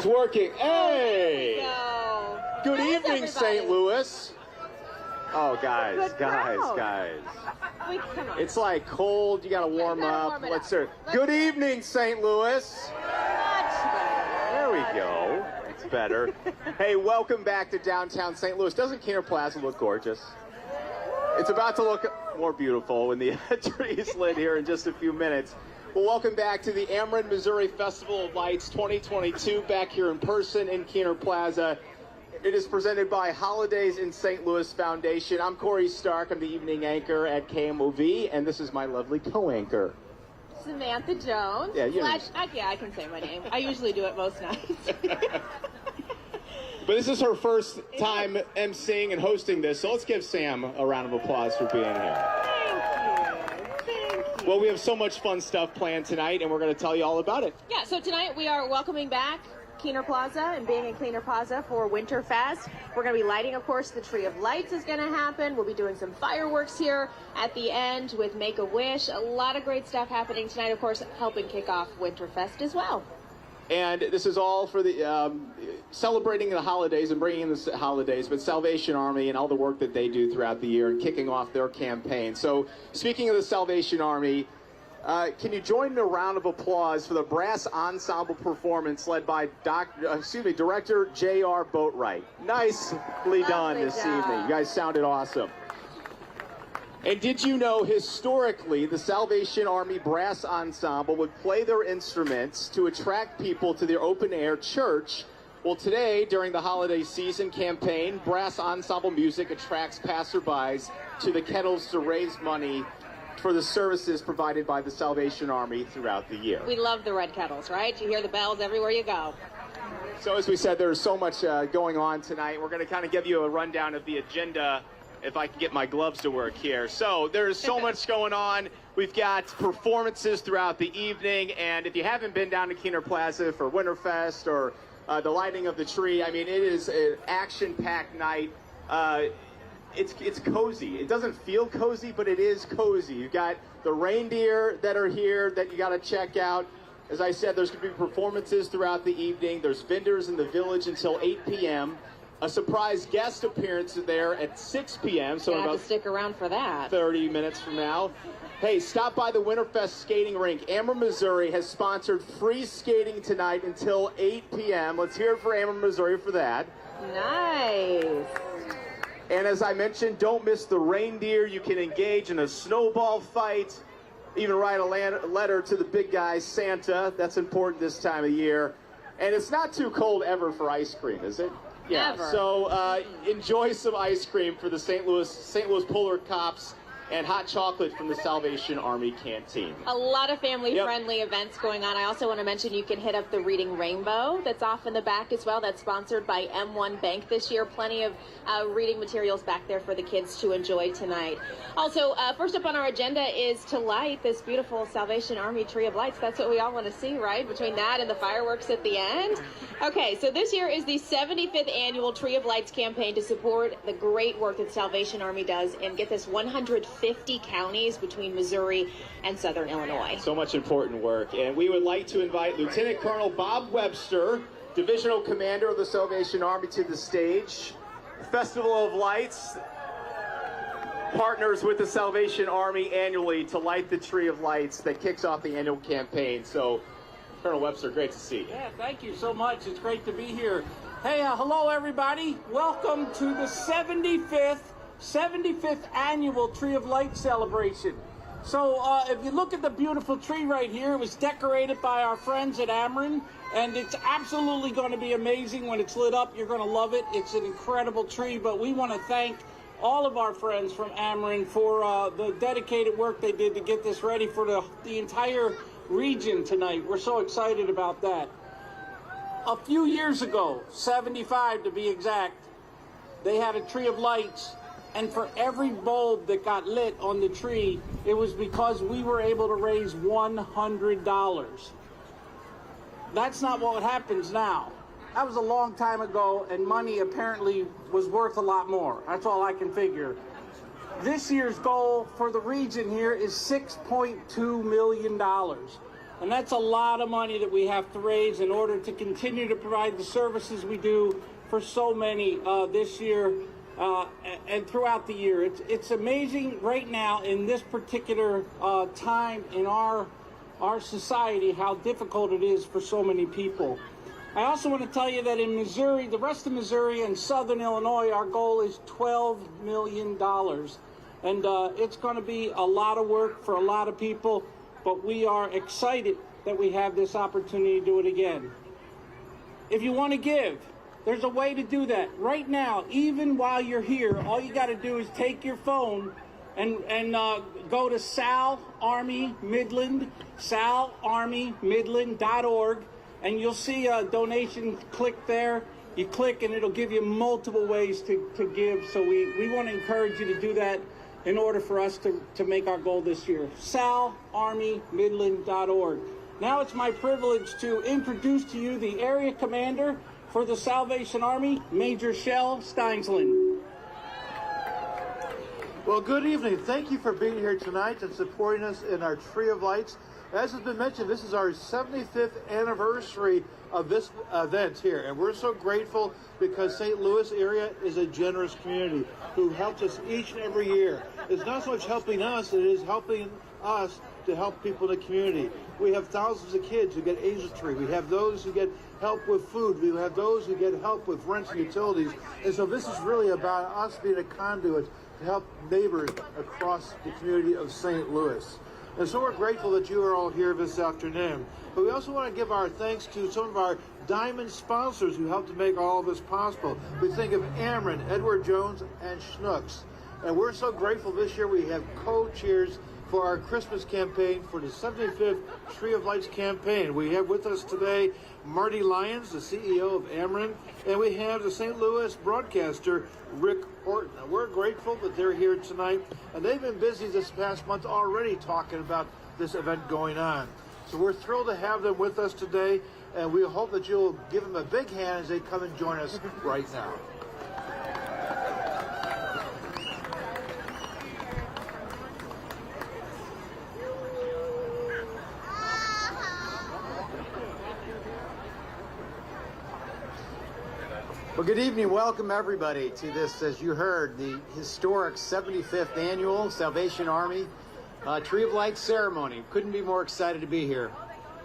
It's working. Hey! So, Good evening, everybody. St. Louis. Oh, guys. Good crowd. Wait, come on. It's like cold. You got to warm up. Let's hear it. Good evening, St. Louis. There we go. It's better. Hey, welcome back to downtown St. Louis. Doesn't Keener Plaza look gorgeous? It's about to look more beautiful when the tree is lit here in just a few minutes. Well, welcome back to the Ameren, Missouri Festival of Lights 2022, back here in person in Keener Plaza. It is presented by Holidays in St. Louis Foundation. I'm Corey Stark. I'm the evening anchor at KMOV, and this is my lovely co-anchor. Samantha Jones. Yeah, you know. Yeah, I can say my name. I usually do it most nights. But this is her first time emceeing and hosting this, so let's give Sam a round of applause for being here. Thank you. Well, we have so much fun stuff planned tonight, and we're going to tell you all about it. Yeah, so tonight we are welcoming back Keener Plaza and being in Keener Plaza for Winterfest. We're going to be lighting, of course, the Tree of Lights is going to happen. We'll be doing some fireworks here at the end with Make-A-Wish. A lot of great stuff happening tonight, of course, helping kick off Winterfest as well. And this is all for the celebrating the holidays and bringing in the holidays, but Salvation Army and all the work that they do throughout the year and kicking off their campaign. So speaking of the Salvation Army, can you join in a round of applause for the brass ensemble performance led by Director J.R. Boatwright. Nicely done this evening. You guys sounded awesome. And did you know, historically, the Salvation Army Brass Ensemble would play their instruments to attract people to their open-air church? Well, today, during the holiday season campaign, brass ensemble music attracts passerbys to the kettles to raise money for the services provided by the Salvation Army throughout the year. We love the red kettles, right? You hear the bells everywhere you go. So as we said, there's so much going on tonight. We're going to kind of give you a rundown of the agenda, if I can get my gloves to work here. So there's so much going on. We've got performances throughout the evening, and if you haven't been down to Keener Plaza for Winterfest or the lighting of the tree, I mean, it is an action-packed night. It's cozy. It doesn't feel cozy, but it is cozy. You've got the reindeer that are here that you got to check out. As I said, there's going to be performances throughout the evening. There's vendors in the village until 8 p.m. A surprise guest appearance there at 6 p.m. So You have about to stick around for that. 30 minutes from now. Hey, stop by the Winterfest skating rink. Ameren, Missouri has sponsored free skating tonight until 8 p.m. Let's hear it for Ameren, Missouri for that. Nice. And as I mentioned, don't miss the reindeer. You can engage in a snowball fight, even write a letter to the big guy, Santa. That's important this time of year. And it's not too cold ever for ice cream, is it? Yeah. Never. So enjoy some ice cream for the St. Louis Polar Cops and hot chocolate from the Salvation Army Canteen. A lot of family-friendly events going on. I also want to mention you can hit up the Reading Rainbow that's off in the back as well. That's sponsored by M1 Bank this year. Plenty of reading materials back there for the kids to enjoy tonight. Also, first up on our agenda is to light this beautiful Salvation Army Tree of Lights. That's what we all want to see, right? Between that and the fireworks at the end. Okay, so this year is the 75th annual Tree of Lights campaign to support the great work that Salvation Army does and get this 150 counties between Missouri and Southern Illinois. So much important work. And we would like to invite Lieutenant Colonel Bob Webster, Divisional Commander of the Salvation Army, to the stage. Festival of Lights partners with the Salvation Army annually to light the Tree of Lights that kicks off the annual campaign. So, Colonel Webster, great to see you. Yeah, thank you so much. It's great to be here. Hey, hello everybody. Welcome to the 75th annual Tree of Light celebration. So if you look at the beautiful tree right here, it was decorated by our friends at Ameren, and it's absolutely going to be amazing when it's lit up. You're going to love it. It's an incredible tree, but we want to thank all of our friends from Ameren for the dedicated work they did to get this ready for the entire region tonight. We're so excited about that. A few years ago, 75 to be exact, they had a Tree of Lights, and for every bulb that got lit on the tree, it was because we were able to raise $100. That's not what happens now. That was a long time ago, and money apparently was worth a lot more. That's all I can figure. This year's goal for the region here is $6.2 million. And that's a lot of money that we have to raise in order to continue to provide the services we do for so many this year and throughout the year. It's amazing right now in this particular time in our society how difficult it is for so many people. I also want to tell you that in Missouri, the rest of Missouri and Southern Illinois, our goal is $12 million. And it's going to be a lot of work for a lot of people, but we are excited that we have this opportunity to do it again. If you want to give, there's a way to do that. Right now, even while you're here, all you got to do is take your phone and go to salarmymidland.org, and you'll see a donation click there. You click and it'll give you multiple ways to give. So we want to encourage you to do that in order for us to make our goal this year. salarmymidland.org. Now it's my privilege to introduce to you the area commander for the Salvation Army, Major Shel Steinsland. Well, good evening. Thank you for being here tonight and supporting us in our Tree of Lights. As has been mentioned, this is our 75th anniversary of this event here, and we're so grateful because St. Louis area is a generous community who helps us each and every year. It's not so much helping us, it is helping us to help people in the community. We have thousands of kids who get Angel Tree. We have those who get help with food. We have those who get help with rent and utilities. And so this is really about us being a conduit to help neighbors across the community of St. Louis. And so we're grateful that you are all here this afternoon. But we also want to give our thanks to some of our diamond sponsors who helped to make all of this possible. We think of Ameren, Edward Jones, and Schnucks. And we're so grateful this year we have co-chairs for our Christmas campaign for the 75th Tree of Lights campaign. We have with us today Marty Lyons, the CEO of Ameren, and we have the St. Louis broadcaster, Rick Horton. Now, we're grateful that they're here tonight, and they've been busy this past month already talking about this event going on. So we're thrilled to have them with us today, and we hope that you'll give them a big hand as they come and join us right now. Well, good evening. Welcome, everybody, to this, as you heard, the historic 75th Annual Salvation Army Tree of Lights ceremony. Couldn't be more excited to be here.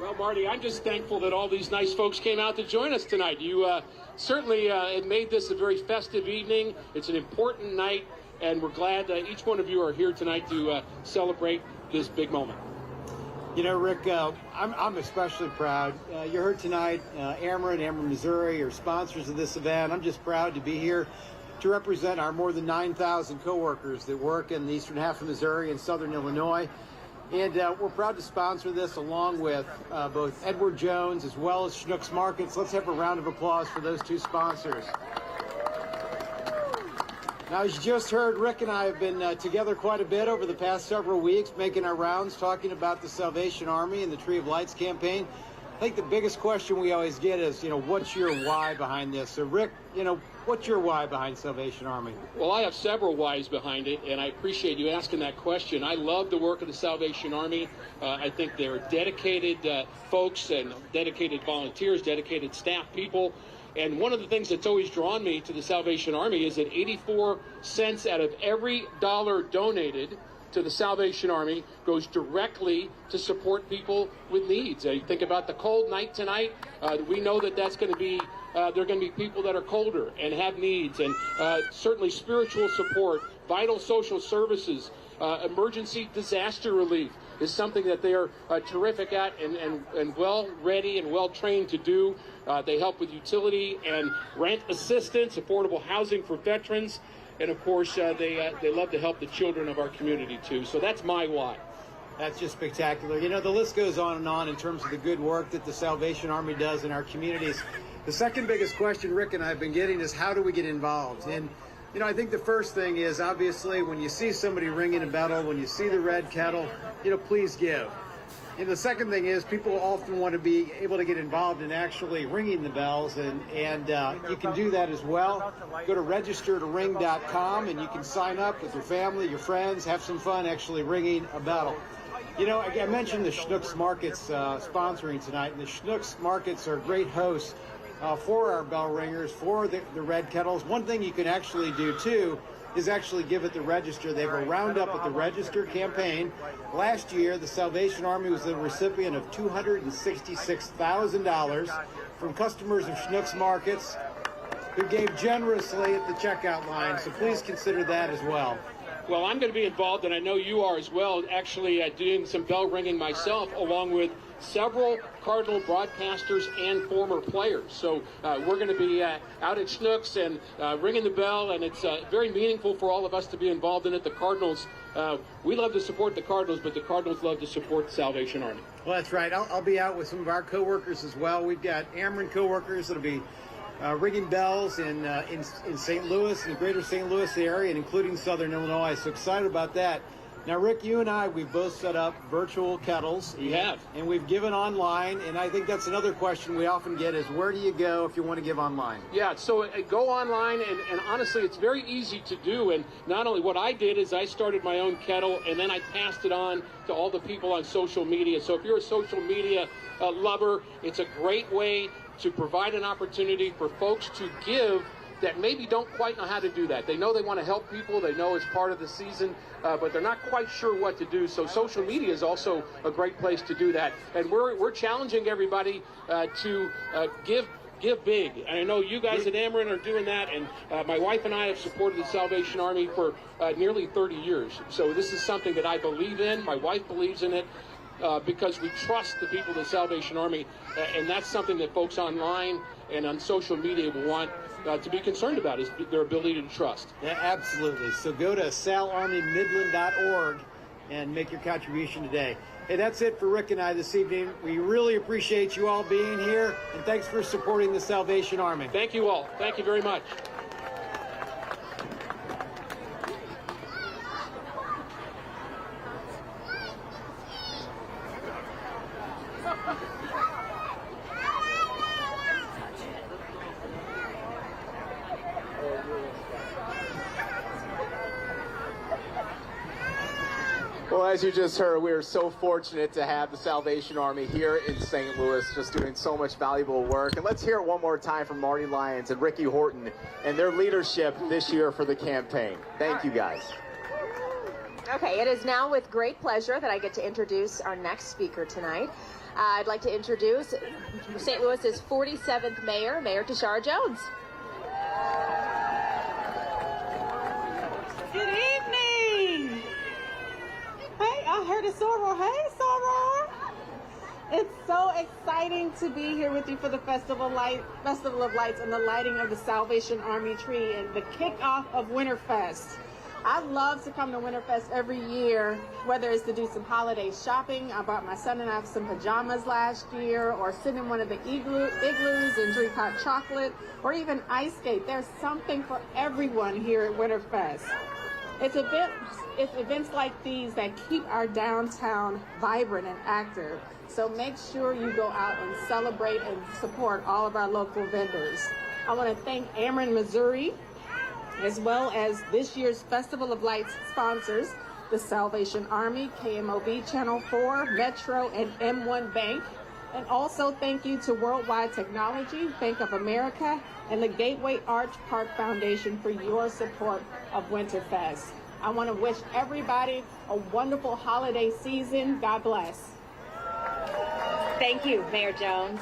Well, Marty, I'm just thankful that all these nice folks came out to join us tonight. You certainly it made this a very festive evening. It's an important night, and we're glad that each one of you are here tonight to celebrate this big moment. You know, Rick, I'm especially proud. You heard tonight, Ameren, Missouri are sponsors of this event. I'm just proud to be here to represent our more than 9,000 coworkers that work in the eastern half of Missouri and southern Illinois. And we're proud to sponsor this along with both Edward Jones as well as Schnucks Markets. Let's have a round of applause for those two sponsors. Now, as you just heard, Rick and I have been together quite a bit over the past several weeks, making our rounds, talking about the Salvation Army and the Tree of Lights campaign. I think the biggest question we always get is, what's your why behind this? So, Rick, what's your why behind Salvation Army? Well, I have several whys behind it, and I appreciate you asking that question. I love the work of the Salvation Army. I think they're dedicated folks and dedicated volunteers, dedicated staff people. And one of the things that's always drawn me to the Salvation Army is that 84 cents out of every dollar donated to the Salvation Army goes directly to support people with needs. You think about the cold night tonight. We know that that's going to be there are going to be people that are colder and have needs, and certainly spiritual support, vital social services, emergency disaster relief is something that they are terrific at and well ready and well trained to do. They help with utility and rent assistance, affordable housing for veterans, and of course they love to help the children of our community too. So that's my why. That's just spectacular. The list goes on in terms of the good work that the Salvation Army does in our communities. The second biggest question Rick and I have been getting is, how do we get involved? And I think the first thing is, obviously, when you see somebody ringing a bell, when you see the red kettle, please give. And the second thing is, people often want to be able to get involved in actually ringing the bells, and you can do that as well. Go to registertoring.com, and you can sign up with your family, your friends, have some fun actually ringing a bell. You know, I mentioned the Schnucks Markets sponsoring tonight, and the Schnucks Markets are great hosts for our bell ringers, for the Red Kettles. One thing you can actually do, too, is actually give at the register. They have a Roundup at the Register campaign. Last year, the Salvation Army was the recipient of $266,000 from customers of Schnucks Markets who gave generously at the checkout line, so please consider that as well. Well, I'm going to be involved, and I know you are as well, actually doing some bell ringing myself, along with several Cardinal broadcasters and former players. So we're going to be out at Schnucks and ringing the bell, and it's very meaningful for all of us to be involved in it. The Cardinals, we love to support the Cardinals, but the Cardinals love to support the Salvation Army. Well, that's right. I'll be out with some of our coworkers as well. We've got Ameren coworkers that'll be ringing bells in St. Louis, in the greater St. Louis area, and including Southern Illinois. So excited about that. Now, Rick, you and I, we've both set up virtual kettles. We have. And we've given online, and I think that's another question we often get is, where do you go if you want to give online? Yeah, so go online, and honestly, it's very easy to do. And not only what I did is I started my own kettle, and then I passed it on to all the people on social media. So if you're a social media lover, it's a great way to provide an opportunity for folks to give that maybe don't quite know how to do that. They know they want to help people. They know it's part of the season, but they're not quite sure what to do. So social media is also a great place to do that. And we're challenging everybody to give big. And I know you guys at Ameren are doing that, and my wife and I have supported the Salvation Army for nearly 30 years. So this is something that I believe in. My wife believes in it. Because we trust the people of the Salvation Army, and that's something that folks online and on social media will want to be concerned about, is their ability to trust. Yeah, absolutely. So go to salarmymidland.org and make your contribution today. Hey, that's it for Rick and I this evening. We really appreciate you all being here, and thanks for supporting the Salvation Army. Thank you all. Thank you very much. Well, as you just heard, we are so fortunate to have the Salvation Army here in St. Louis, just doing so much valuable work. And let's hear it one more time from Marty Lyons and Ricky Horton and their leadership this year for the campaign. Thank you, guys. Okay, it is now with great pleasure that I get to introduce our next speaker tonight. I'd like to introduce St. Louis's 47th mayor, Mayor Tashara Jones. Good evening. Hey, I heard a soror. Hey, soror. It's so exciting to be here with you for the Festival of Lights and the lighting of the Salvation Army tree and the kickoff of Winterfest. I love to come to Winterfest every year, whether it's to do some holiday shopping. I bought my son and I some pajamas last year, or sit in one of the igloos and drink hot chocolate, or even ice skate. There's something for everyone here at Winterfest. It's events like these that keep our downtown vibrant and active. So make sure you go out and celebrate and support all of our local vendors. I want to thank Ameren, Missouri, as well as this year's Festival of Lights sponsors, the Salvation Army, KMOV Channel 4, Metro, and M1 Bank. And also thank you to Worldwide Technology, Bank of America, and the Gateway Arch Park Foundation for your support of Winterfest. I want to wish everybody a wonderful holiday season. God bless. Thank you, Mayor Jones.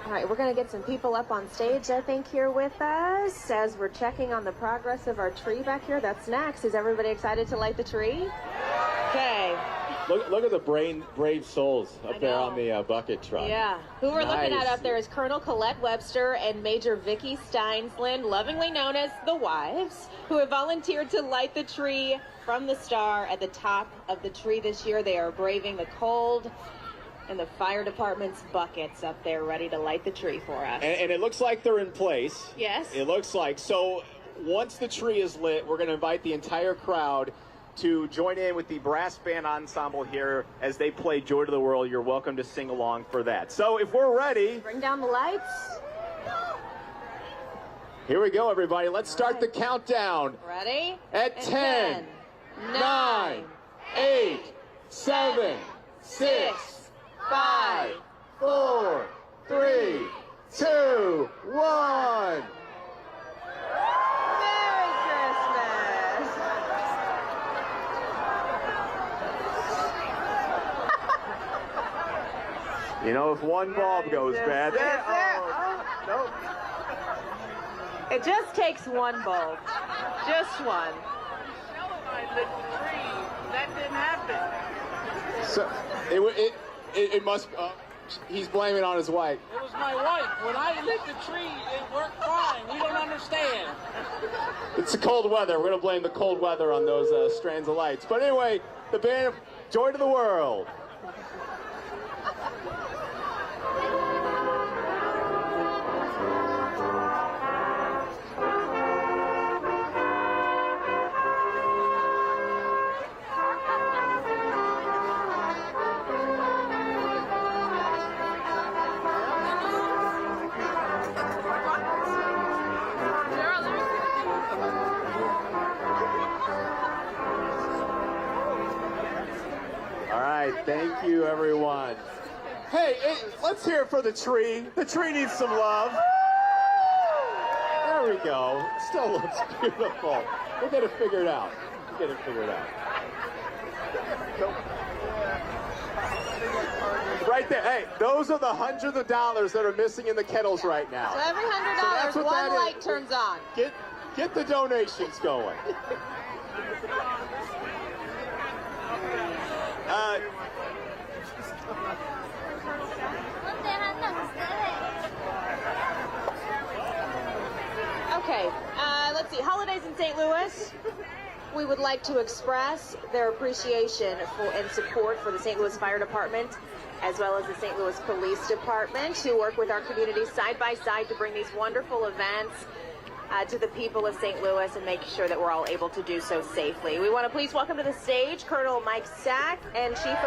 All right, we're going to get some people up on stage, I think, here with us as we're checking on the progress of our tree back here. That's next. Is everybody excited to light the tree? Okay. Look at the brave souls up there on the bucket truck. Yeah. Who we're looking at Nice. up there is Colonel Colette Webster and Major Vicky Steinsland, lovingly known as the Wives, who have volunteered to light the tree from the star at the top of the tree this year. They are braving the cold and the fire department's buckets up there ready to light the tree for us. And it looks like they're in place. Yes. It looks like. So once the tree is lit, we're going to invite the entire crowd to join in with the brass band ensemble here as they play Joy to the World. You're welcome to sing along for that. So if we're ready, Bring down the lights. here we go, everybody. Let's start the countdown. Ready? At 10, 9, 8, 7, 6, 5, 4, 3, 2, 1. Merry Christmas. You know, if one bulb goes bad, nope. It just takes one bulb. Just one. That didn't happen. So it must. He's blaming it on his wife. It was my wife. When I lit the tree, it worked fine. We don't understand. It's the cold weather. We're gonna blame the cold weather on those strands of lights. But anyway, the band Joy to the World. Thank you, everyone. Hey, let's hear it for the tree. The tree needs some love. There we go. It still looks beautiful. We'll get it figured out. Right there. Hey, those are the hundreds of dollars that are missing in the kettles right now. So every that's $100, what one that light is. turns on. Get the donations going. Okay, let's see. Holidays in St. Louis. We would like to express their appreciation and support for the St. Louis Fire Department, as well as the St. Louis Police Department, who work with our community side by side to bring these wonderful events to the people of St. Louis and make sure that we're all able to do so safely. We want to please welcome to the stage Colonel Mike Stack and Chief